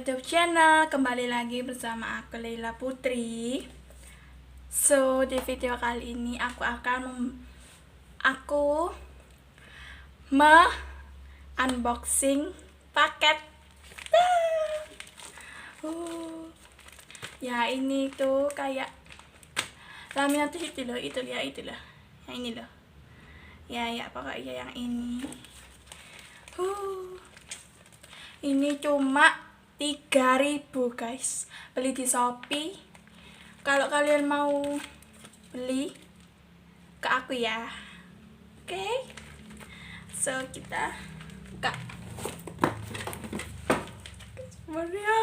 YouTube channel. Kembali lagi bersama aku Leila Putri. So di video kali ini aku unboxing paket. Ya ini tuh kayak laminasi itu loh, yang ini loh. Ya pokoknya yang ini. Ini cuma 3.000 guys, beli di Shopee. Kalau kalian mau beli ke aku ya, oke? So kita buka. Maria.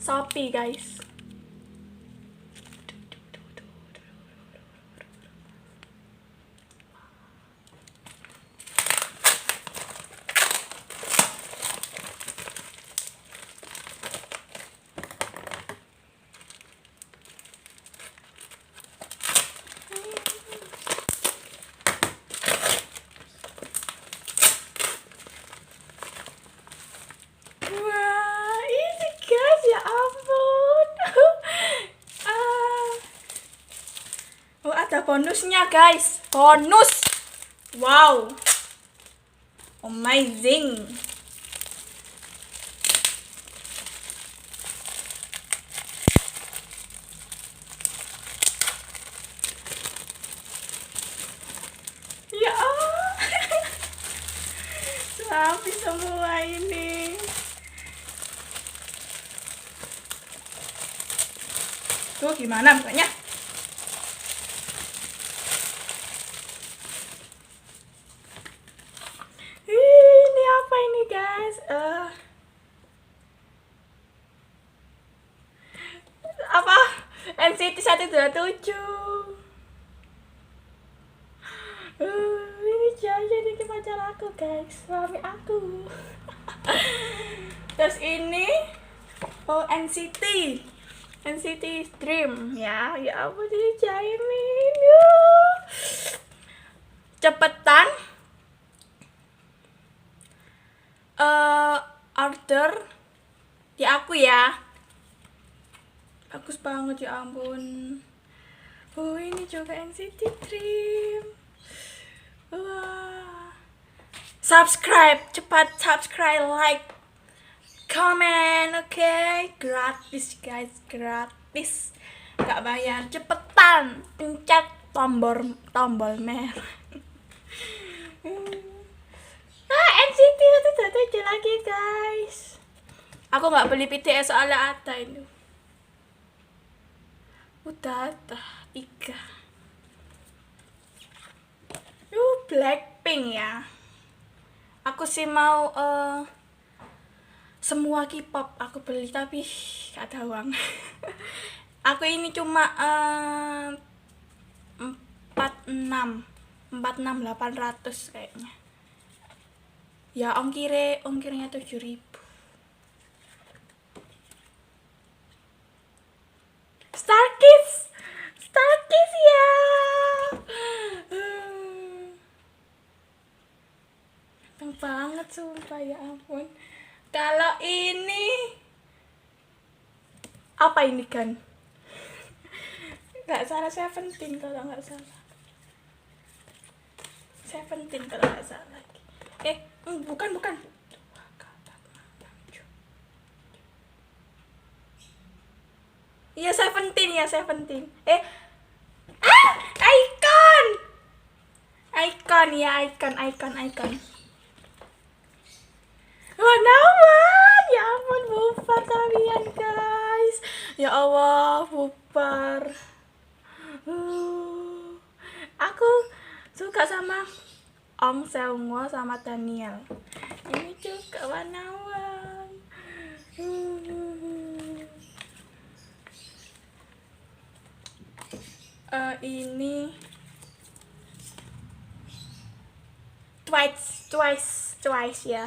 Shopee guys. Ada bonusnya guys, bonus. Wow, amazing. Ya rapi semua ini. Tuh gimana bukanya? Ini apa ini guys? Apa? NCT 127. Ini Saja nih pacar aku guys, suami aku. Terus ini NCT Dream ya apa sih Caimin ya. Cepetan order di aku ya. Bagus banget ya ampun. Ini juga NCT Dream. Wah. Subscribe, cepat subscribe, like, comment, oke? Gratis guys, gratis, nggak bayar. Cepetan pencet tombol merah. NCT itu lagi guys. Aku nggak beli BTS soalnya ada ini. Udah ada 3. Blackpink ya. Aku sih mau semua Kpop aku beli tapi gak ada uang. Aku ini cuma 46.800 kayaknya. Ya ongkirnya 7.000. Starkiss ya. Ganteng banget sumpah ya ampun. Kalau ini apa ini kan? Nggak salah 17 kalau nggak salah. 17 kalau nggak salah. Bukan. Iya 17 ya 17. Icon. Wanawan, ya ampun bubar kalian guys. Ya Allah bubar. Aku suka sama Om Seungwo sama Daniel. Ini juga Wanawan. Ini Twice ya.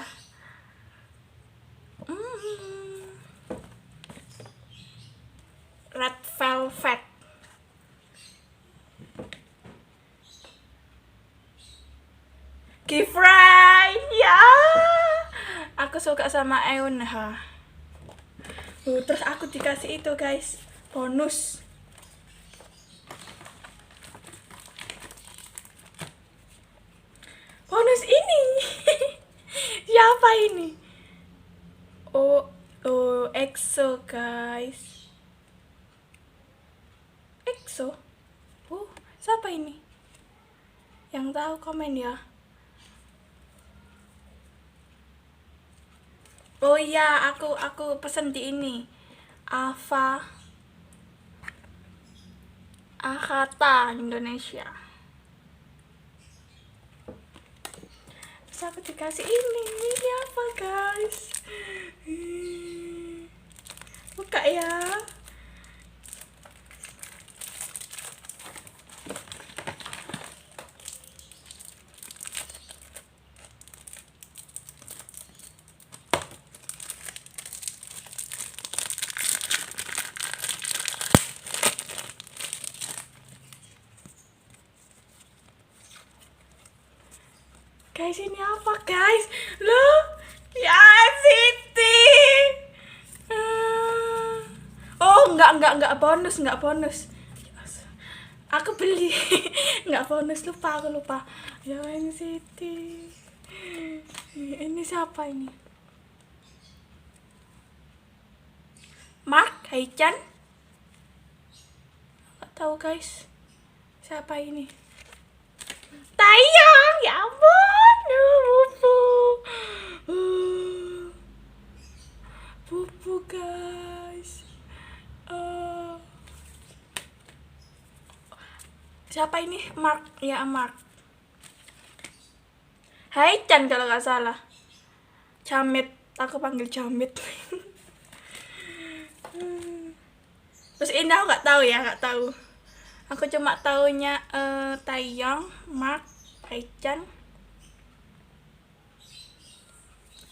velvet. Kifray, ya. Aku suka sama Eunha. Terus aku dikasih itu guys, bonus. Bonus ini. Siapa ini? Oh, EXO guys. EXO. Siapa ini? Yang tahu komen ya. Oh iya, aku pesen di ini. Akata Indonesia. Terus aku dikasih ini apa guys? Buka ya. Guys, ini apa guys? Loh, ya Siti. Oh, enggak bonus, enggak bonus. Aku beli. Enggak bonus, aku lupa. Ya ini Siti. Ini siapa ini? Mark Haichan. Enggak tahu guys. Siapa ini? Taeyong, ya ampun. Pupu guys. Siapa ini? Mark, ya Mark. Haichan kalau nggak salah. Jamit, aku panggil Jamit. Terus ini aku nggak tahu ya, nggak tahu. Aku cuma taunya Taeyong, Mark, Haichan,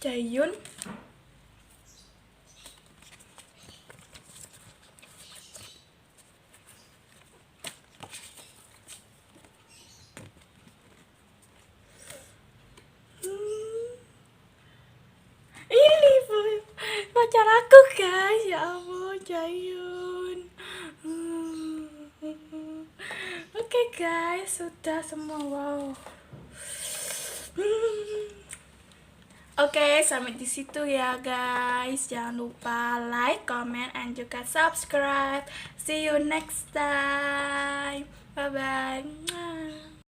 Jaehyun. Ini pacar aku guys, ya ampun, Jaehyun. Oke guys, sudah semua, wow. Oke, sampai di situ ya guys. Jangan lupa like, comment, and juga subscribe. See you next time. Bye bye.